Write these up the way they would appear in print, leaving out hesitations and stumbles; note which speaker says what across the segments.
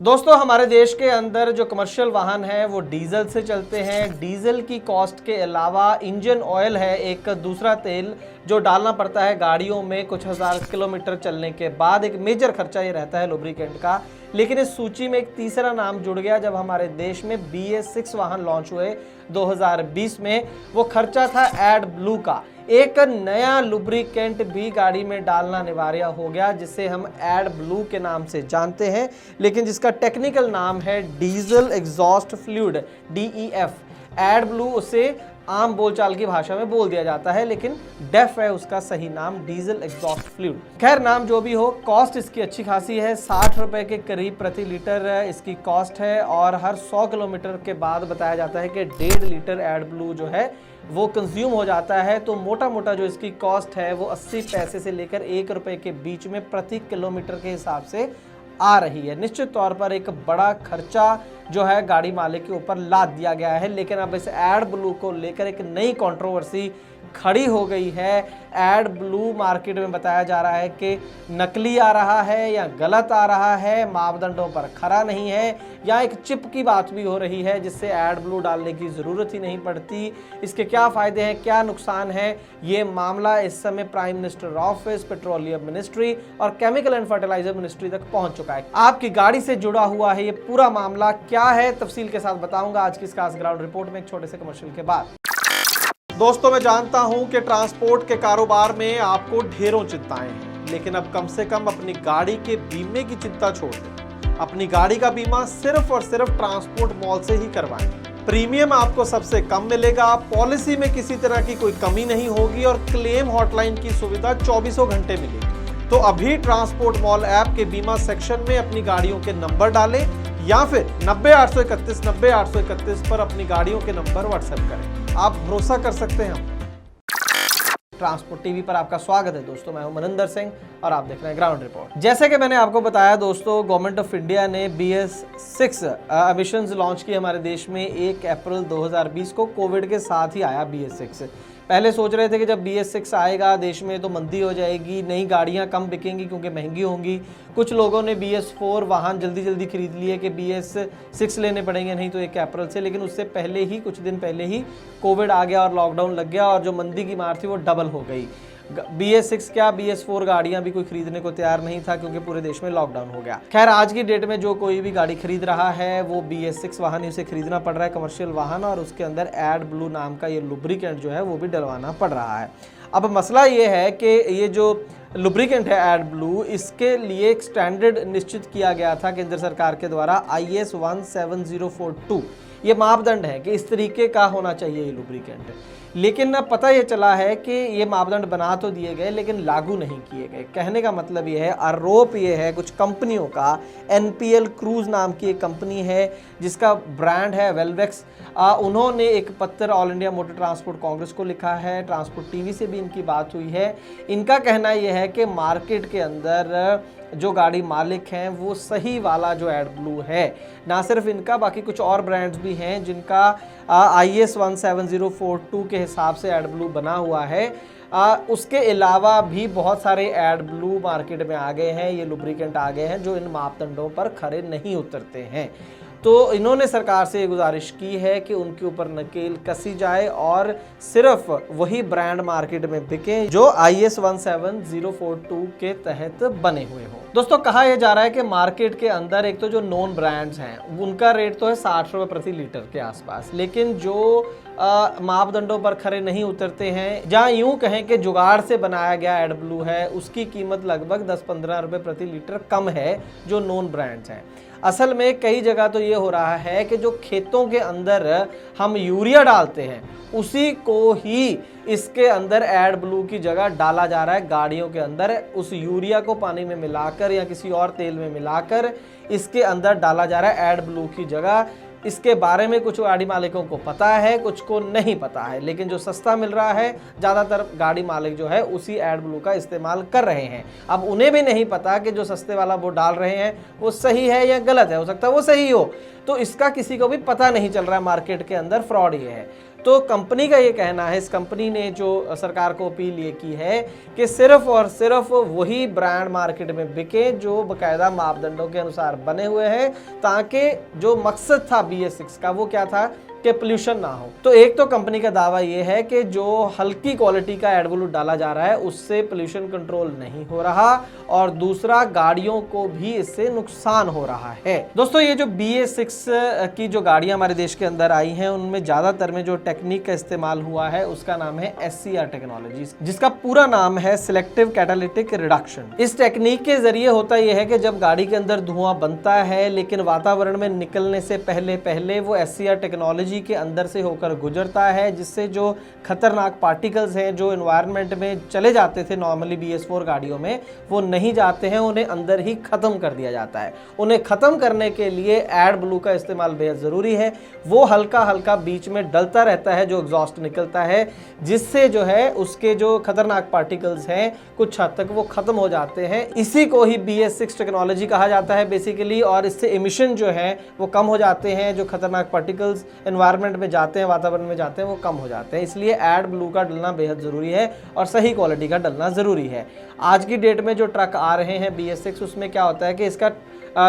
Speaker 1: दोस्तों हमारे देश के अंदर जो कमर्शियल वाहन हैं वो डीजल से चलते हैं। डीजल की कॉस्ट के अलावा इंजन ऑयल है एक दूसरा तेल जो डालना पड़ता है गाड़ियों में कुछ हज़ार किलोमीटर चलने के बाद। एक मेजर खर्चा ये रहता है लुब्रिकेंट का। लेकिन इस सूची में एक तीसरा नाम जुड़ गया जब हमारे देश में BS6 वाहन लॉन्च हुए 2020 में। वो खर्चा था एडब्लू का। एक नया लुब्रिकेंट भी गाड़ी में डालना अनिवार्य हो गया जिसे हम एडब्लू के नाम से जानते हैं, लेकिन जिसका टेक्निकल नाम है डीजल एग्जॉस्ट फ्लूइड DEF। एडब्लू उसे आम बोलचाल की भाषा में बोल दिया जाता है, लेकिन डेफ है उसका सही नाम डीजल एग्जॉस्ट फ्लूइड। खैर नाम जो भी हो, कॉस्ट इसकी अच्छी खासी है। 60 रुपए के करीब प्रति लीटर इसकी कॉस्ट है और हर 100 किलोमीटर के बाद बताया जाता है कि 1.5 लीटर एडब्लू जो है वो कंज्यूम हो जाता है। तो मोटा मोटा जो इसकी कॉस्ट है वो 80 पैसे से लेकर 1 रुपए के बीच में प्रति किलोमीटर के हिसाब से आ रही है। निश्चित तौर पर एक बड़ा खर्चा जो है गाड़ी मालिक के ऊपर लाद दिया गया है। लेकिन अब इस एडब्लू को लेकर एक नई कंट्रोवर्सी खड़ी हो गई है। एडब्लू मार्केट में बताया जा रहा है कि नकली आ रहा है या गलत आ रहा है, मापदंडों पर खरा नहीं है, या एक चिप की बात भी हो रही है जिससे एडब्लू डालने की ज़रूरत ही नहीं पड़ती। इसके क्या फ़ायदे हैं, क्या नुकसान है, ये मामला इस समय prime minister office, petroleum ministry और केमिकल एंड फर्टिलाइजर मिनिस्ट्री तक पहुंच चुका है। आपकी गाड़ी से जुड़ा हुआ है ये पूरा मामला, क्या है तफसील के साथ बताऊंगा आज की इस खास ग्राउंड रिपोर्ट में एक छोटे से कमर्शियल के बाद। दोस्तों मैं जानता हूं कि ट्रांसपोर्ट के कारोबार में आपको ढेरों चिंताएं हैं, लेकिन अब कम से कम अपनी गाड़ी के बीमे की चिंता छोड़ दें। अपनी गाड़ी का बीमा सिर्फ और सिर्फ ट्रांसपोर्ट मॉल से ही करवाएं। प्रीमियम आपको सबसे कम मिलेगा, पॉलिसी में किसी तरह की कोई कमी नहीं होगी और क्लेम हॉटलाइन की सुविधा 24 घंटे मिलेगी। तो अभी ट्रांसपोर्ट मॉल ऐप के बीमा सेक्शन में अपनी गाड़ियों के नंबर डालें या फिर 90-831-90-831 पर अपनी गाड़ियों के नंबर व्हाट्सएप करें। आप भरोसा कर सकते हैं। ट्रांसपोर्ट टीवी पर आपका स्वागत है दोस्तों, मैं हूं मनिंदर सिंह और आप देख रहे हैं ग्राउंड रिपोर्ट। जैसे कि मैंने आपको बताया दोस्तों, गवर्नमेंट ऑफ इंडिया ने BS6 एमिशंस लॉन्च की हमारे देश में 1 अप्रैल 2020 को। कोविड के साथ ही आया BS6। पहले सोच रहे थे कि जब BS6 आएगा देश में तो मंदी हो जाएगी, नई गाड़ियां कम बिकेंगी क्योंकि महंगी होंगी। कुछ लोगों ने BS4 वाहन जल्दी जल्दी खरीद लिए कि BS6 लेने पड़ेंगे नहीं तो 1 अप्रैल से। लेकिन उससे पहले ही, कुछ दिन पहले ही कोविड आ गया और लॉकडाउन लग गया और जो मंदी की मार थी वो डबल हो गई। BS6 क्या, BS4 गाड़ियां भी कोई खरीदने को तैयार नहीं था क्योंकि पूरे देश में लॉकडाउन हो गया। खैर आज की डेट में जो कोई भी गाड़ी खरीद रहा है वो BS6 वाहन ही उसे खरीदना पड़ रहा है, कमर्शियल वाहन, और उसके अंदर एडब्लू नाम का ये लुब्रिकेंट जो है वो भी डलवाना पड़ रहा है। अब मसला ये है कि ये जो लुब्रिकेंट है एडब्लू, इसके लिए एक स्टैंडर्ड निश्चित किया गया था केंद्र सरकार के द्वारा IS 17042। ये मापदंड है कि इस तरीके का होना चाहिए ये लुब्रिकेंट। लेकिन ना पता ये चला है कि ये मापदंड बना तो दिए गए लेकिन लागू नहीं किए गए। कहने का मतलब ये है, आरोप ये है कुछ कंपनियों का। NPL क्रूज नाम की एक कंपनी है जिसका ब्रांड है वेलवेक्स। उन्होंने एक पत्र all India motor transport Congress को लिखा है, ट्रांसपोर्ट टीवी से भी इनकी बात हुई है। इनका कहना यह है कि मार्केट के अंदर जो गाड़ी मालिक हैं वो सही वाला जो एडब्लू है, ना सिर्फ इनका, बाकी कुछ और ब्रांड्स भी हैं जिनका IS 17042 के हिसाब से एडब्लू बना हुआ है। उसके अलावा भी बहुत सारे एडब्लू मार्केट में आ गए हैं, ये लुब्रिकेंट आ गए हैं जो इन मापदंडों पर खरे नहीं उतरते हैं। तो इन्होंने सरकार से ये गुजारिश की है कि उनके ऊपर नकेल कसी जाए और सिर्फ वही ब्रांड मार्केट में बिके जो IS 17042 के तहत बने हुए हों। दोस्तों कहा यह जा रहा है कि मार्केट के अंदर एक तो जो नॉन ब्रांड्स हैं उनका रेट तो है 60 रुपये प्रति लीटर के आसपास, लेकिन जो मापदंडों पर खरे नहीं उतरते हैं, जहाँ यूं कहें कि जुगाड़ से बनाया गया एडब्लू है, उसकी कीमत लगभग 10-15 रुपये प्रति लीटर कम है जो नॉन ब्रांड्स हैं। असल में कई जगह तो ये हो रहा है कि जो खेतों के अंदर हम यूरिया डालते हैं उसी को ही इसके अंदर एडब्लू की जगह डाला जा रहा है गाड़ियों के अंदर। उस यूरिया को पानी में मिलाकर या किसी और तेल में मिलाकर इसके अंदर डाला जा रहा है एडब्लू की जगह। इसके बारे में कुछ गाड़ी मालिकों को पता है, कुछ को नहीं पता है, लेकिन जो सस्ता मिल रहा है ज़्यादातर गाड़ी मालिक जो है उसी एडब्लू का इस्तेमाल कर रहे हैं। अब उन्हें भी नहीं पता कि जो सस्ते वाला वो डाल रहे हैं वो सही है या गलत है, हो सकता है वो सही हो, तो इसका किसी को भी पता नहीं चल रहा है। मार्केट के अंदर फ्रॉड ये है। तो कंपनी का ये कहना है, इस कंपनी ने जो सरकार को अपील ये की है कि सिर्फ और सिर्फ वही ब्रांड मार्केट में बिके जो बाकायदा मापदंडों के अनुसार बने हुए हैं, ताकि जो मकसद था BS6 का वो क्या था कि पोल्यूशन ना हो। तो एक तो कंपनी का दावा ये है कि जो हल्की क्वालिटी का एडब्लू डाला जा रहा है उससे पोल्यूशन कंट्रोल नहीं हो रहा, और दूसरा गाड़ियों को भी इससे नुकसान हो रहा है। दोस्तों ये जो BS6 की जो गाड़ियां हमारे देश के अंदर आई हैं उनमें ज्यादातर में जो टेक्निक का इस्तेमाल हुआ है उसका नाम है SCR टेक्नोलॉजी, जिसका पूरा नाम है सिलेक्टिव कैटालिटिक रिडक्शन। इस टेक्निक के जरिए होता यह है कि जब गाड़ी के अंदर धुआं बनता है लेकिन वातावरण में निकलने से पहले वो SCR टेक्नोलॉजी के अंदर से होकर गुजरता है, जिससे जो खतरनाक पार्टिकल्स हैं जो एनवायरनमेंट में चले जाते थे नॉर्मली BS4 गाड़ियों में, वो नहीं जाते हैं, उन्हें अंदर ही खत्म कर दिया जाता है। उन्हें खत्म करने के लिए एडब्लू का इस्तेमाल बेहद जरूरी है। वो हल्का हल्का बीच में डलता रहता है जो एग्जॉस्ट निकलता है, जिससे जो है उसके जो खतरनाक पार्टिकल्स हैं कुछ हद तक वो खत्म हो जाते हैं। इसी को ही BS6 टेक्नोलॉजी कहा जाता है बेसिकली, और इससे इमिशन जो है वो कम हो जाते हैं, जो खतरनाक पार्टिकल्स एनवायरनमेंट में जाते हैं, वातावरण में जाते हैं, वो कम हो जाते हैं। इसलिए एडब्लू का डलना बेहद ज़रूरी है और सही क्वालिटी का डलना ज़रूरी है। आज की डेट में जो ट्रक आ रहे हैं BS6 उसमें क्या होता है कि इसका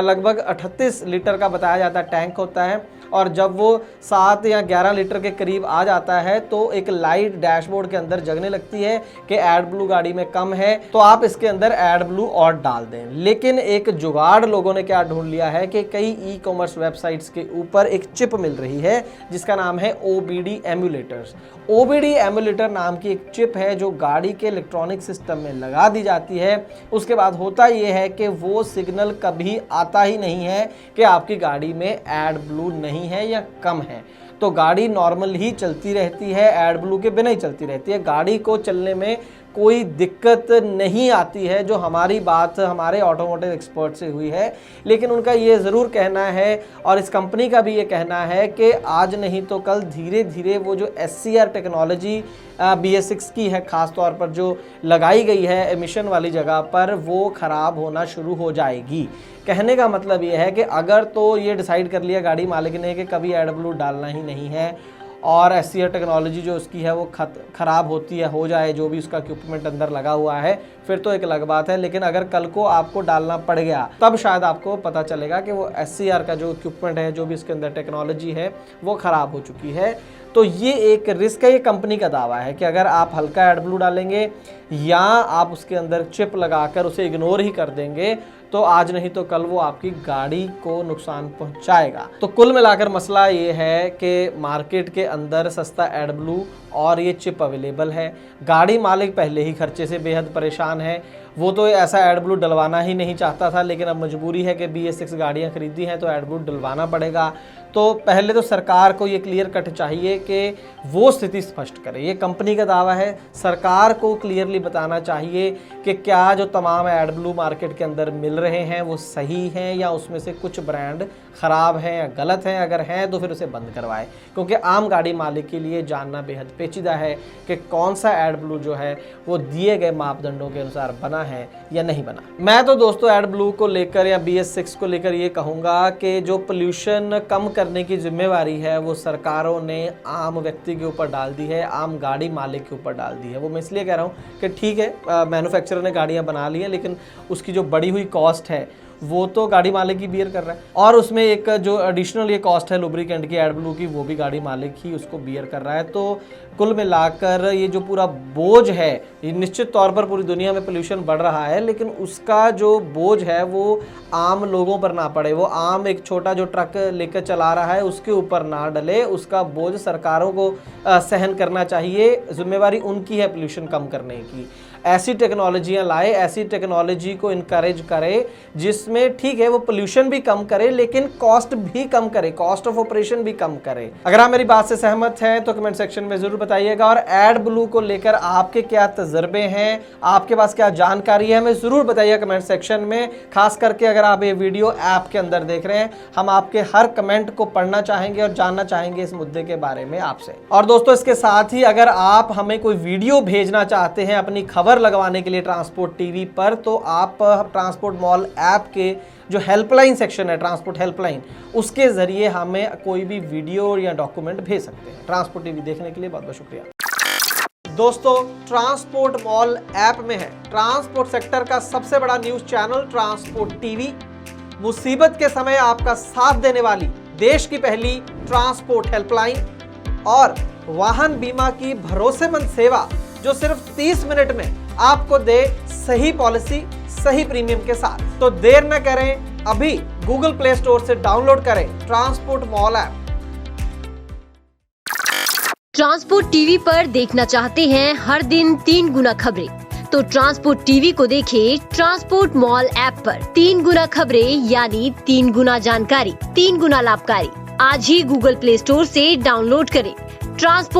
Speaker 1: लगभग 38 लीटर का बताया जाता है टैंक होता है, और जब वो 7 या 11 लीटर के करीब आ जाता है तो एक लाइट डैशबोर्ड के अंदर जगने लगती है कि एडब्लू गाड़ी में कम है, तो आप इसके अंदर एडब्लू और डाल दें। लेकिन एक जुगाड़ लोगों ने क्या ढूंढ लिया है कि कई ई-कॉमर्स वेबसाइट्स के ऊपर एक चिप मिल रही है जिसका नाम है OBD एम्यूलेटर्स। OBD एम्यूलेटर नाम की एक चिप है जो गाड़ी के इलेक्ट्रॉनिक सिस्टम में लगा दी जाती है। उसके बाद होता यह है कि वो सिग्नल कभी आता ही नहीं है कि आपकी गाड़ी में एडब्लू नहीं है या कम है, तो गाड़ी नॉर्मल ही चलती रहती है, एडब्लू के बिना ही चलती रहती है। गाड़ी को चलने में कोई दिक्कत नहीं आती है, जो हमारी बात हमारे ऑटोमोटिव एक्सपर्ट से हुई है। लेकिन उनका ये ज़रूर कहना है और इस कंपनी का भी ये कहना है कि आज नहीं तो कल धीरे धीरे वो जो SCR टेक्नोलॉजी BS6 की है ख़ास तौर पर जो लगाई गई है एमिशन वाली जगह पर, वो ख़राब होना शुरू हो जाएगी। कहने का मतलब ये है कि अगर तो ये डिसाइड कर लिया गाड़ी मालिक ने कि कभी एडब्लू डालना ही नहीं है और SCR टेक्नोलॉजी जो उसकी है वो ख़राब होती है, हो जाए जो भी उसका इक्विपमेंट अंदर लगा हुआ है, फिर तो एक अलग बात है। लेकिन अगर कल को आपको डालना पड़ गया तब शायद आपको पता चलेगा कि वो SCR का जो इक्विपमेंट है, जो भी इसके अंदर टेक्नोलॉजी है, वो ख़राब हो चुकी है। तो ये एक रिस्क है, ये कंपनी का दावा है कि अगर आप हल्का एडब्लू डालेंगे या आप उसके अंदर चिप लगाकर उसे इग्नोर ही कर देंगे तो आज नहीं तो कल वो आपकी गाड़ी को नुकसान पहुंचाएगा। तो कुल मिलाकर मसला ये है कि मार्केट के अंदर सस्ता एडब्लू और ये चिप अवेलेबल है। गाड़ी मालिक पहले ही खर्चे से बेहद परेशान है, वो तो ऐसा एडब्लू डलवाना ही नहीं चाहता था, लेकिन अब मजबूरी है कि BS6 गाड़ियाँ खरीदी हैं तो एडब्लू डलवाना पड़ेगा। तो पहले तो सरकार को ये क्लियर कट चाहिए कि वो स्थिति स्पष्ट करे। ये कंपनी का दावा है, सरकार को क्लियरली बताना चाहिए कि क्या जो तमाम एडब्लू मार्केट के अंदर मिल रहे हैं वो सही हैं या उसमें से कुछ ब्रांड ख़राब हैं या गलत हैं। अगर हैं तो फिर उसे बंद करवाए, क्योंकि आम गाड़ी मालिक के लिए जानना बेहद पेचीदा है कि कौन सा एडब्लू जो है वो दिए गए मापदंडों के अनुसार बना है या नहीं बना। मैं तो दोस्तों एडब्लू को लेकर या BS6 को लेकर ये कहूँगा कि जो पोल्यूशन कम करने की जिम्मेवारी है वो सरकारों ने आम व्यक्ति के ऊपर डाल दी है, आम गाड़ी मालिक के ऊपर डाल दी है। वो मैं इसलिए कह रहा हूँ कि ठीक है मैन्युफैक्चरर ने गाड़ियाँ बना ली हैं, लेकिन उसकी जो बढ़ी हुई कॉस्ट है वो तो गाड़ी मालिक ही बियर कर रहा है, और उसमें एक जो एडिशनल ये कॉस्ट है लुब्रिकेंट की एडब्लू की, वो भी गाड़ी मालिक ही उसको बियर कर रहा है। तो कुल मिलाकर ये जो पूरा बोझ है, ये निश्चित तौर पर पूरी दुनिया में पोल्यूशन बढ़ रहा है, लेकिन उसका जो बोझ है वो आम लोगों पर ना पड़े, वो आम एक छोटा जो ट्रक लेकर चला रहा है उसके ऊपर ना डले, उसका बोझ सरकारों को सहन करना चाहिए। जिम्मेवारी उनकी है पोल्यूशन कम करने की। ऐसी टेक्नोलॉजियाँ लाए, ऐसी टेक्नोलॉजी को इनकरेज करे जिसमें ठीक है वो पोल्यूशन भी कम करे लेकिन कॉस्ट भी कम करे, कॉस्ट ऑफ ऑपरेशन भी कम करे। अगर आप मेरी बात से सहमत हैं तो कमेंट सेक्शन में जरूर बताइएगा, और एडब्लू को लेकर आपके क्या तजर्बे हैं, आपके पास क्या जानकारी है, हमें जरूर बताइए कमेंट सेक्शन में। खास करके अगर आप ये वीडियो ऐप के अंदर देख रहे हैं, हम आपके हर कमेंट को पढ़ना चाहेंगे और जानना चाहेंगे इस मुद्दे के बारे में आपसे। और दोस्तों इसके साथ ही अगर आप हमें कोई वीडियो भेजना चाहते हैं, अपनी खबर नंबर लगवाने के लिए ट्रांसपोर्ट टीवी पर, तो आप ट्रांसपोर्ट मॉल ऐप के जो हेल्पलाइन सेक्शन है, ट्रांसपोर्ट हेल्पलाइन, उसके जरिए हमें कोई भी वीडियो या डॉक्यूमेंट भेज सकते हैं। ट्रांसपोर्ट टीवी देखने के लिए बहुत बहुत शुक्रिया। दोस्तों, ट्रांसपोर्ट मॉल ऐप में है ट्रांसपोर्ट सेक्टर का सबसे बड़ा न्यूज चैनल ट्रांसपोर्ट टीवी। मुसीबत के समय आपका साथ देने वाली देश की पहली ट्रांसपोर्ट हेल्पलाइन और वाहन बीमा की भरोसेमंद सेवा, जो सिर्फ 30 मिनट में आपको दे सही पॉलिसी सही प्रीमियम के साथ। तो देर न करें, अभी गूगल प्ले स्टोर से डाउनलोड करें transport mall app.
Speaker 2: Transport TV पर देखना चाहते हैं हर दिन 3 गुना खबरें, तो ट्रांसपोर्ट टीवी को देखें ट्रांसपोर्ट मॉल ऐप पर। 3 गुना खबरें यानी 3 गुना जानकारी, 3 गुना लाभकारी। आज ही गूगल प्ले स्टोर से डाउनलोड करें ट्रांसपोर्ट